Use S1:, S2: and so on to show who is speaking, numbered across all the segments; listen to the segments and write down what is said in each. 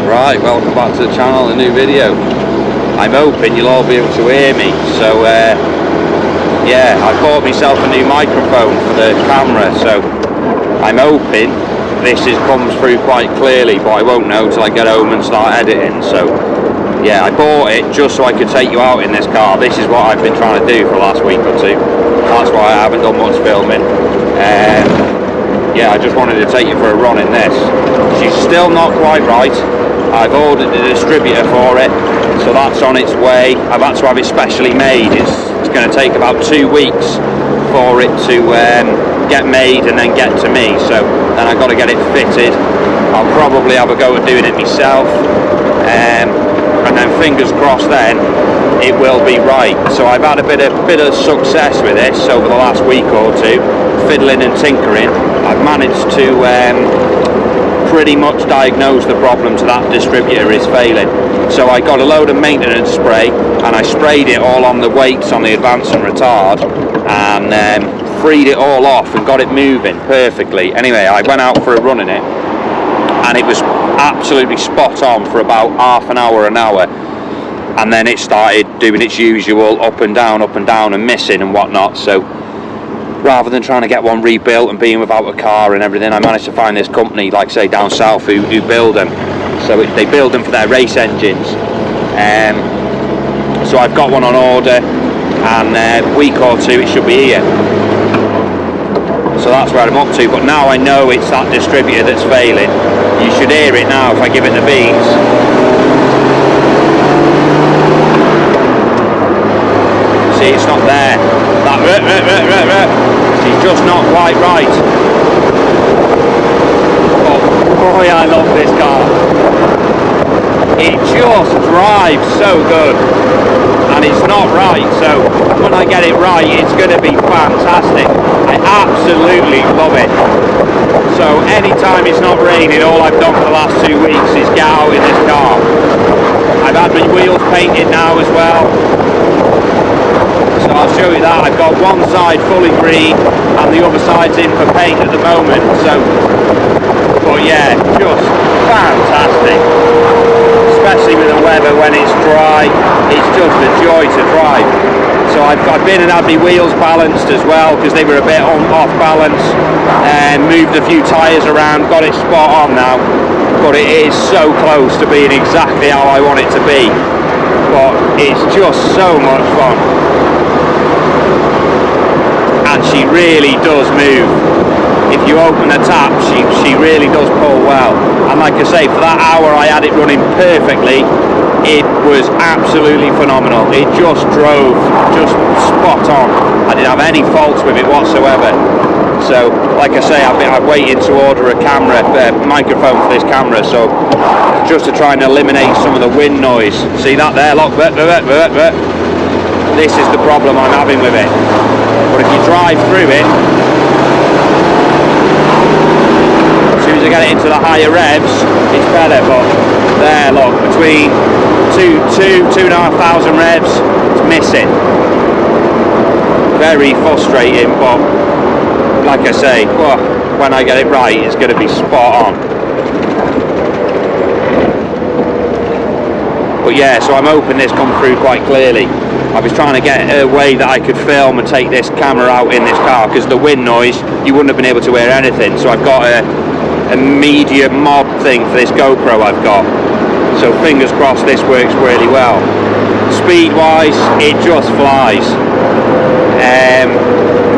S1: Right, welcome back to the channel, a new video. I'm hoping you'll all be able to hear me. So yeah, I bought myself a new microphone for the camera, so I'm hoping this comes through quite clearly, but I won't know till I get home and start editing. So yeah, I bought it just so I could take you out in this car. This is what I've been trying to do for the last week or two. That's why I haven't done much filming. Yeah, I just wanted to take you for a run in this. She's still not quite right. I've ordered a distributor for it, so that's on its way. I've had to have it specially made. It's going to take about 2 weeks for it to get made and then get to me. So then I've got to get it fitted. I'll probably have a go at doing it myself, and then fingers crossed then it will be right. So I've had a bit of success with this over the last week or two, fiddling and tinkering. I've managed to pretty much diagnose the problem to that distributor is failing. So I got a load of maintenance spray and I sprayed it all on the weights on the advance and retard, and freed it all off and got it moving perfectly. Anyway, I went out for a run in it and it was absolutely spot on for about half an hour, and then it started doing its usual up and down and missing and whatnot. So rather than trying to get one rebuilt and being without a car and everything, I managed to find this company, like say down south, who build them. So they build them for their race engines. So I've got one on order, and a week or two it should be here. So that's where I'm up to. But now I know it's that distributor that's failing. You should hear it now if I give it the beans. See, it's not there. She's just not quite right. But boy, I love this car. It just drives so good, and it's not right. So when I get it right, it's going to be fantastic. I absolutely love it. So anytime it's not raining, all I've done for the last 2 weeks is get out in this car. I've had my wheels painted now as well. So I'll show you that. I've got one side fully green and the other side's in for paint at the moment. So, but yeah, just fantastic. Especially with the weather when it's dry, it's just a joy to drive. So I've been and had my wheels balanced as well because they were a bit off balance, and moved a few tyres around, got it spot on now. But it is so close to being exactly how I want it to be. But it's just so much fun. And she really does move. If you open the tap, she really does pull well. And like I say, for that hour I had it running perfectly, it was absolutely phenomenal. It just drove just spot on. I didn't have any faults with it whatsoever. So like I say, I've waited to order a microphone for this camera, so just to try and eliminate some of the wind noise. See that there? Look, this is the problem I'm having with it. But if you drive through it, as soon as I get it into the higher revs, it's better. But there, look, between 2,500 revs, it's missing. Very frustrating, but like I say, well, when I get it right, it's going to be spot on. But yeah, so I'm hoping this comes through quite clearly. I was trying to get a way that I could film and take this camera out in this car, because the wind noise, you wouldn't have been able to hear anything. So I've got a media mod thing for this GoPro I've got. So fingers crossed this works really well. Speed wise, it just flies.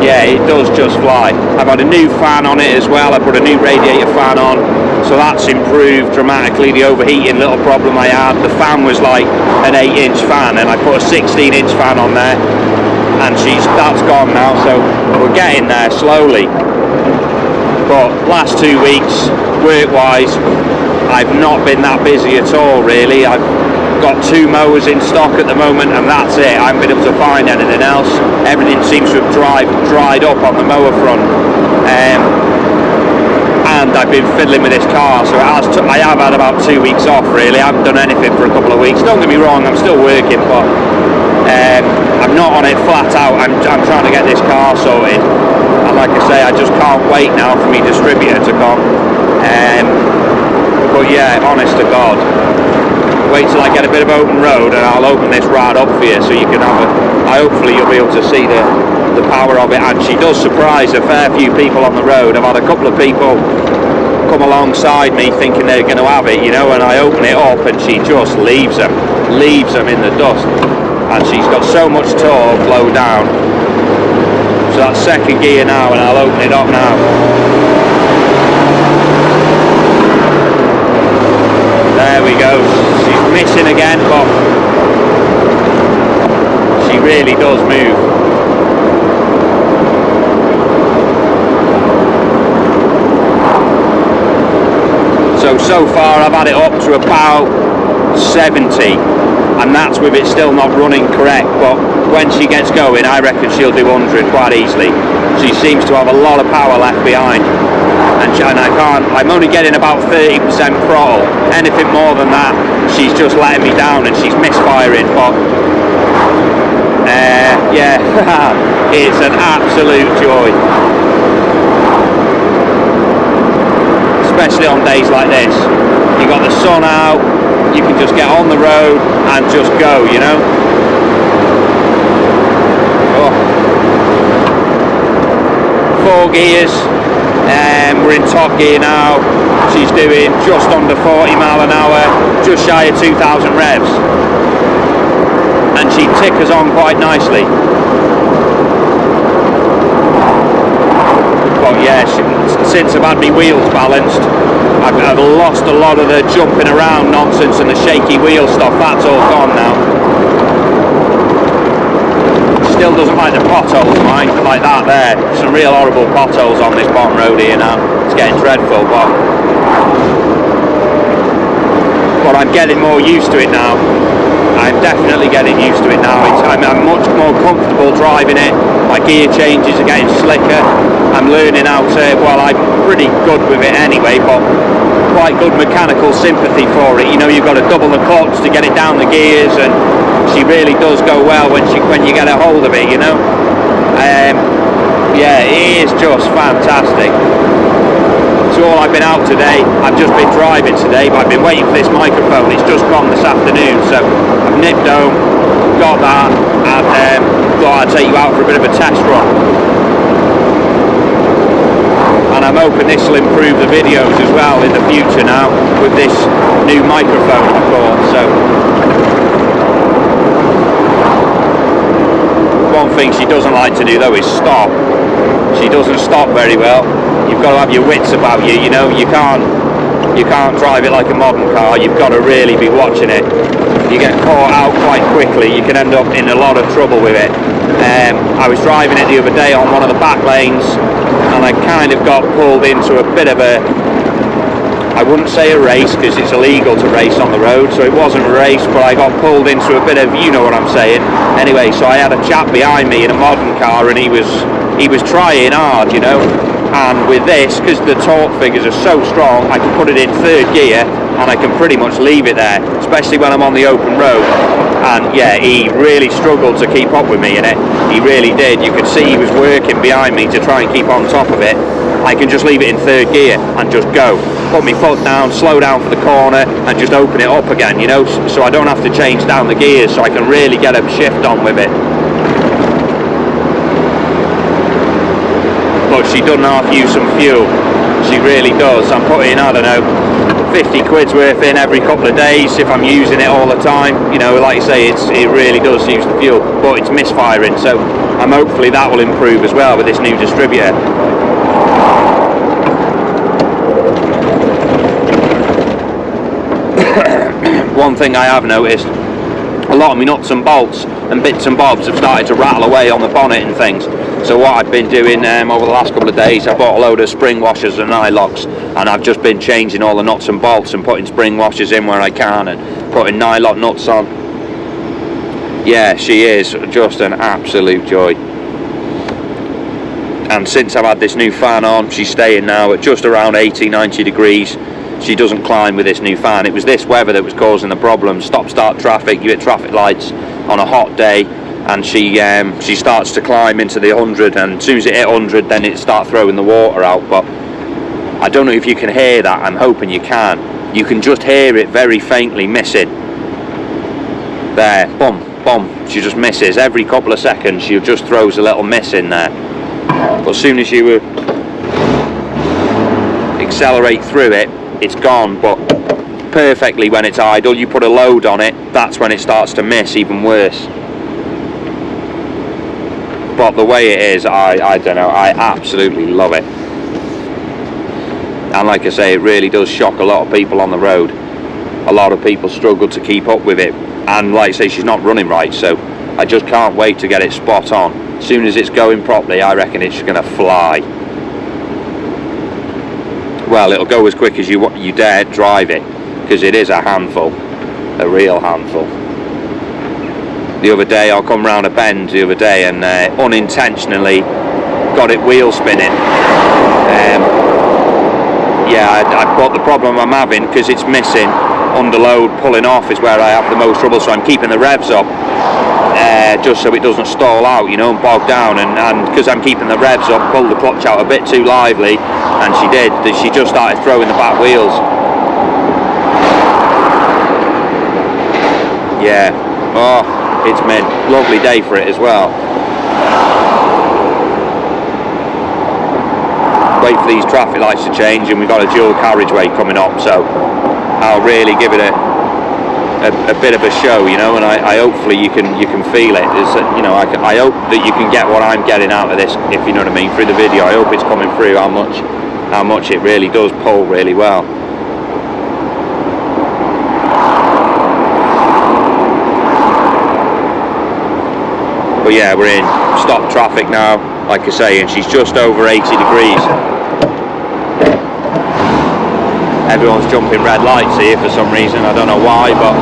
S1: Yeah, it does just fly. I've had a new fan on it as well. I put a new radiator fan on, so that's improved dramatically the overheating little problem I had. The fan was like an 8-inch fan, and I put a 16-inch fan on there, and that's gone now. So we're getting there slowly. But last 2 weeks, work-wise, I've not been that busy at all really. I've got 2 mowers in stock at the moment, and that's it. I haven't been able to find anything else. Everything seems to have dried up on the mower front, and I've been fiddling with this car, so I have had about 2 weeks off really. I haven't done anything for a couple of weeks. Don't get me wrong, I'm still working, but I'm not on it flat out. I'm trying to get this car sorted, and like I say, I just can't wait now for me distributor to come. But yeah, honest to God. Wait till I get a bit of open road and I'll open this right up for you so you can have hopefully you'll be able to see the power of it. And she does surprise a fair few people on the road. I've had a couple of people come alongside me thinking they're going to have it, you know, and I open it up and she just leaves them in the dust. And she's got so much torque low down. So that's second gear now, and I'll open it up now. There we go. She's missing again, but she really does move. So far I've had it up to about 70, and that's with it still not running correct, but when she gets going I reckon she'll do 100 quite easily. She seems to have a lot of power left behind, and I'm only getting about 30% throttle. Anything more than that she's just letting me down and she's misfiring, but yeah, it's an absolute joy. Especially on days like this, you got the sun out, you can just get on the road and just go, you know. Oh. 4 gears, we're in top gear now. She's doing just under 40 mile an hour, just shy of 2,000 revs, and she tickers on quite nicely. But yeah, since I've had my wheels balanced, I've lost a lot of the jumping around nonsense and the shaky wheel stuff. That's all gone now. Still doesn't like the potholes, mind, like that there. Some real horrible potholes on this bottom road here now. It's getting dreadful, but I'm getting more used to it now. I'm definitely getting used to it now. I'm much more comfortable driving it. My gear changes are getting slicker. I'm learning how to, well, I'm pretty good with it anyway, but quite good mechanical sympathy for it. You know, you've got to double the clutch to get it down the gears, and she really does go well when you get a hold of it, you know. Yeah, it is just fantastic. So all I've been out today, I've just been driving today, but I've been waiting for this microphone. It's just come this afternoon, so I've nipped home, got that, and thought I'd take you out for a bit of a test run. And I'm hoping this will improve the videos as well in the future now with this new microphone I bought. So one thing she doesn't like to do though is stop. She doesn't stop very well. You've got to have your wits about you, you know. You can't drive it like a modern car. You've got to really be watching it. You get caught out quite quickly, you can end up in a lot of trouble with it. I was driving it the other day on one of the back lanes, and I kind of got pulled into a bit of a, I wouldn't say a race because it's illegal to race on the road, so it wasn't a race, but I got pulled into a bit of, you know what I'm saying. Anyway, so I had a chap behind me in a modern car, and he was trying hard, you know. And with this, because the torque figures are so strong, I can put it in 3rd gear and I can pretty much leave it there, especially when I'm on the open road. And yeah, he really struggled to keep up with me in it. He really did. You could see he was working behind me to try and keep on top of it. I can just leave it in 3rd gear and just go. Put my foot down, slow down for the corner, and just open it up again, you know, so I don't have to change down the gears, so I can really get a shift on with it. But she doesn't half use some fuel. She really does. I'm putting, I don't know, 50 quid's worth in every couple of days if I'm using it all the time. You know, like I say, it really does use the fuel, but it's misfiring, so hopefully that will improve as well with this new distributor. One thing I have noticed, a lot of my nuts and bolts and bits and bobs have started to rattle away on the bonnet and things. So what I've been doing over the last couple of days, I bought a load of spring washers and eye locks, and I've just been changing all the nuts and bolts and putting spring washers in where I can and putting nylock nuts on. Yeah, she is just an absolute joy. And since I've had this new fan on, she's staying now at just around 80-90 degrees. She doesn't climb with this new fan. It was this weather that was causing the problem. Stop-start traffic, you hit traffic lights on a hot day, and she starts to climb into the 100, and as soon as it hit 100 then it starts throwing the water out. But I don't know if you can hear that. I'm hoping you can. You can just hear it very faintly missing. There, boom, boom. She just misses every couple of seconds. She just throws a little miss in there. But as soon as you accelerate through it, it's gone. But perfectly when it's idle, you put a load on it, that's when it starts to miss even worse. But the way it is, I don't know, I absolutely love it. And like I say, it really does shock a lot of people on the road. A lot of people struggle to keep up with it, and like I say, she's not running right, so I just can't wait to get it spot on. As soon as it's going properly, I reckon it's going to fly. Well, it'll go as quick as you dare drive it, because it is a handful, a real handful. The other day, I'll come round a bend the other day and unintentionally got it wheel spinning. But the problem I'm having, because it's missing, under load, pulling off is where I have the most trouble, so I'm keeping the revs up just so it doesn't stall out, you know, and bog down, and because I'm keeping the revs up, pulled the clutch out a bit too lively, and she did. She just started throwing the back wheels. Yeah, oh, it's mint. Lovely day for it as well. Wait for these traffic lights to change, and we've got a dual carriageway coming up, so I'll really give it a bit of a show, you know, and I hopefully you can feel it. You know, I hope that you can get what I'm getting out of this, if you know what I mean, through the video. I hope it's coming through how much it really does pull really well. But yeah, we're in stop traffic now, like I say, and she's just over 80 degrees. Everyone's jumping red lights here for some reason, I don't know why, but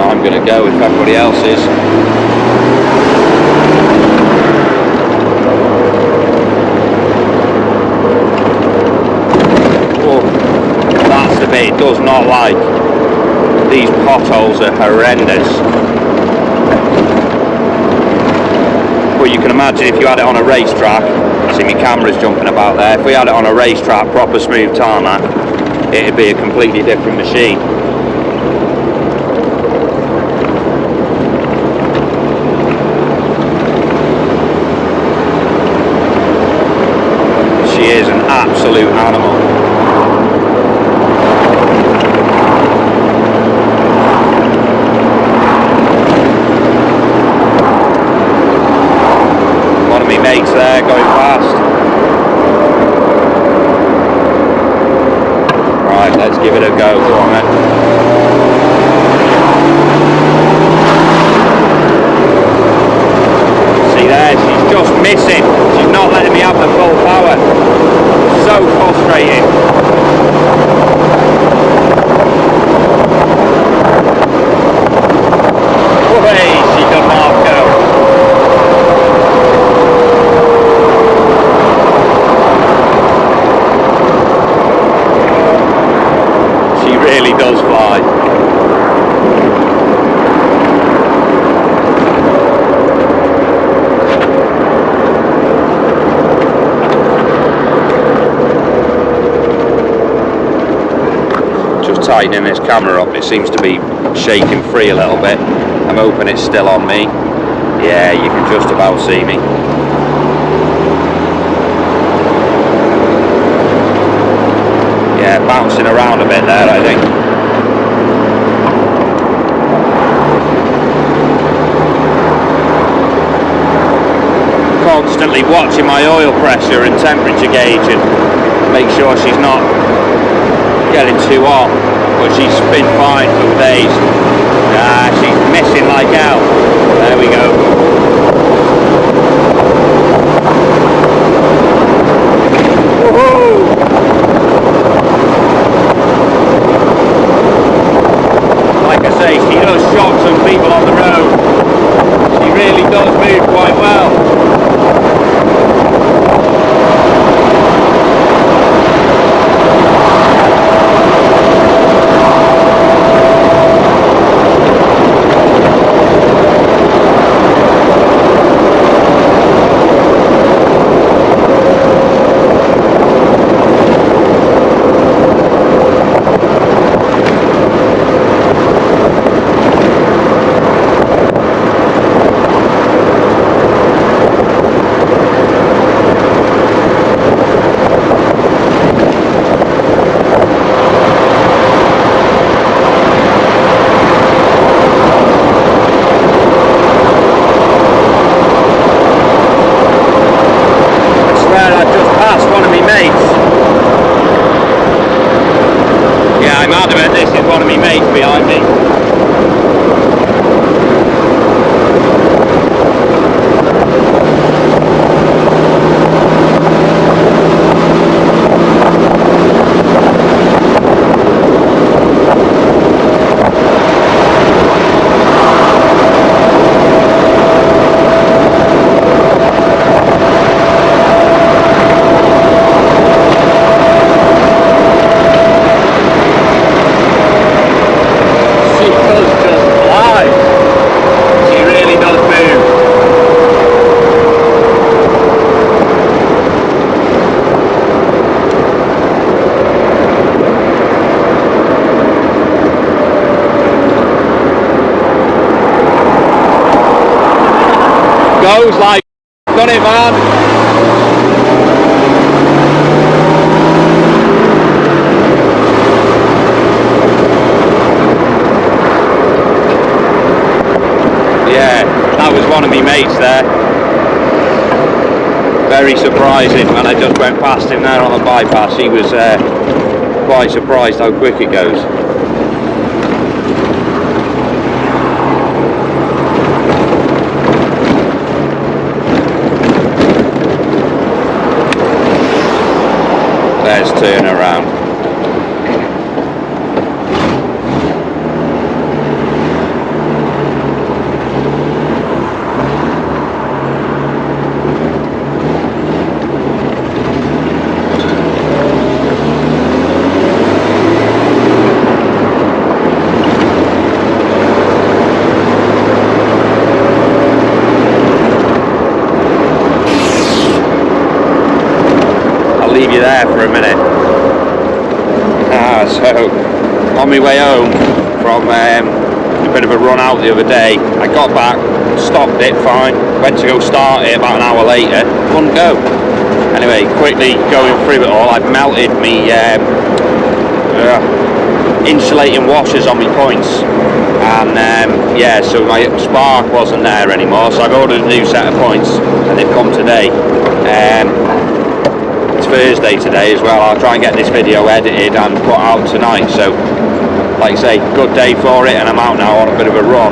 S1: I'm going to go if everybody else is. Oh, that's the bit it does not like. These potholes are horrendous. But you can imagine if you had it on a racetrack, see my camera's jumping about there, if we had it on a racetrack, proper smooth tarmac, it'd be a completely different machine. She is an absolute animal. Mates there going fast. Right, let's give it a go. Go on then. See there, she's just missing. She's not letting me have the full power. So frustrating. Whey, she does not go. Does fly. Just tightening this camera up, it seems to be shaking free a little bit. I'm hoping it's still on me. Yeah, you can just about see me. Yeah, bouncing around a bit there, I think. Constantly watching my oil pressure and temperature gauge and make sure she's not getting too hot, but she's been fine for days. She's missing like hell. There we go. Woohoo! Like I say, she does shock some people on the road. She really does move quite well. I'm adamant this is one of my mates behind me. Goes like, done it, man. Yeah, that was one of my mates there. Very surprising when I just went past him there on the bypass. He was quite surprised how quick it goes. Let's turn around. Leave you there for a minute. So on my way home from a bit of a run out the other day, I got back, stopped it fine, went to go start it about an hour later, wouldn't go. Anyway, quickly going through it all, I've melted me insulating washers on my points, and yeah, so my spark wasn't there anymore, so I've ordered a new set of points and they've come today. It's Thursday today as well. I'll try and get this video edited and put out tonight, so like I say, good day for it, and I'm out now on a bit of a run.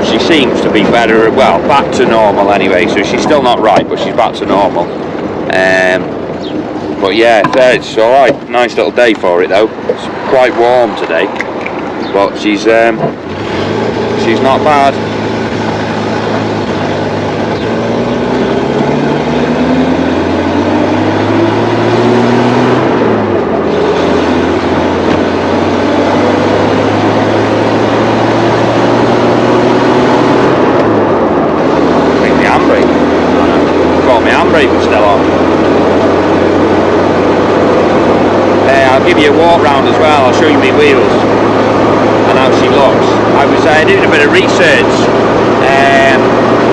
S1: She seems to be better, well, back to normal anyway, so she's still not right, but she's back to normal. But yeah, it's alright, nice little day for it though. It's quite warm today, but she's not bad. I'll give you a walk round as well. I'll show you my wheels and how she looks. I was doing a bit of research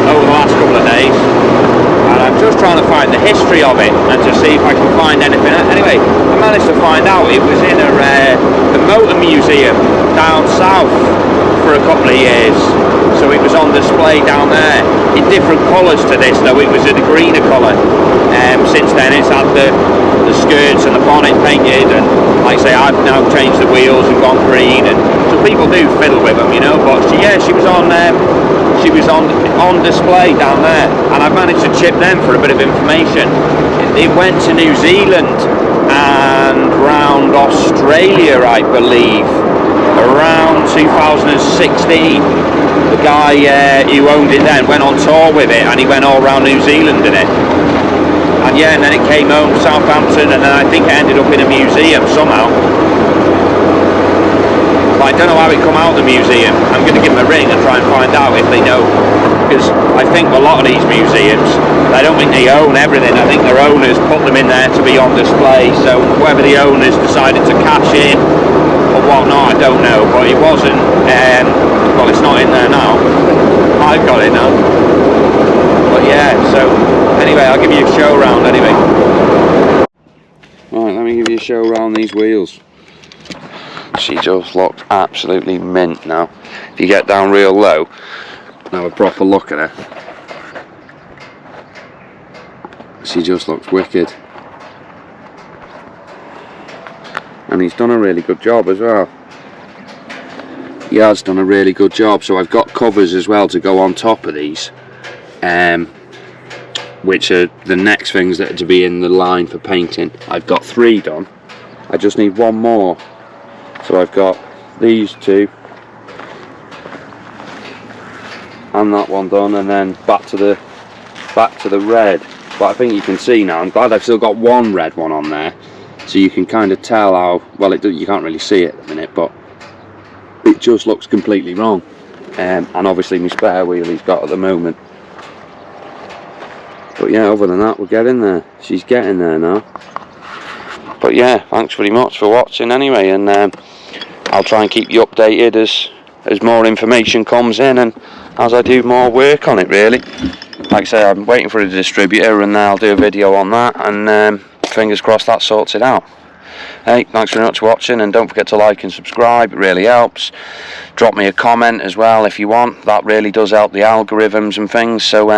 S1: over the last couple of days, and I'm just trying to find the history of it and to see if I can find anything. Anyway, I managed to find out it was in a motor museum down south for a couple of years, so it was on display down there in different colours to this, though it was in a greener colour. Since then it's had the skirts and the bonnet painted, and like I say, I've now changed the wheels and gone green, and so people do fiddle with them, you know. But she was on display down there, and I've managed to chip them for a bit of information. It went to New Zealand and round Australia, I believe, around 2016. The guy who owned it then went on tour with it, and he went all around New Zealand in it. And yeah, and then it came home to Southampton, and then I think it ended up in a museum somehow. But I don't know how it come out of the museum. I'm going to give them a ring and try and find out if they know. Because I think a lot of these museums, I don't think they own everything. I think their owners put them in there to be on display. So whether the owners decided to cash in or whatnot, I don't know. But it wasn't. Well, it's not in there now. I've got it now. But yeah, so anyway, I'll give you a show round anyway. Right, let me give you a show round these wheels. She just looks absolutely mint now. If you get down real low and have a proper look at her, she just looks wicked. and he's done a really good job as well. He has done a really good job. So I've got covers as well to go on top of these, which are the next things that are to be in the line for painting. I've got 3 done. I just need 1 more. So I've got these 2 and that one done, and then back to the red. But I think you can see now, I'm glad I've still got 1 red one on there, so you can kind of tell how well you can't really see it at the minute, but it just looks completely wrong. And obviously my spare wheel he's got at the moment. But yeah, other than that, we're getting there. She's getting there now. But yeah, thanks very much for watching anyway, and I'll try and keep you updated as more information comes in and as I do more work on it, really. Like I say, I'm waiting for a distributor, and I'll do a video on that, and fingers crossed that sorts it out. Hey, thanks very much for watching, and don't forget to like and subscribe, it really helps. Drop me a comment as well if you want, that really does help the algorithms and things. So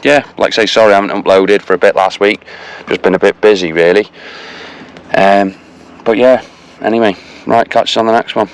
S1: yeah, like I say, sorry I haven't uploaded for a bit last week, just been a bit busy really. But yeah, anyway, right, catch you on the next one.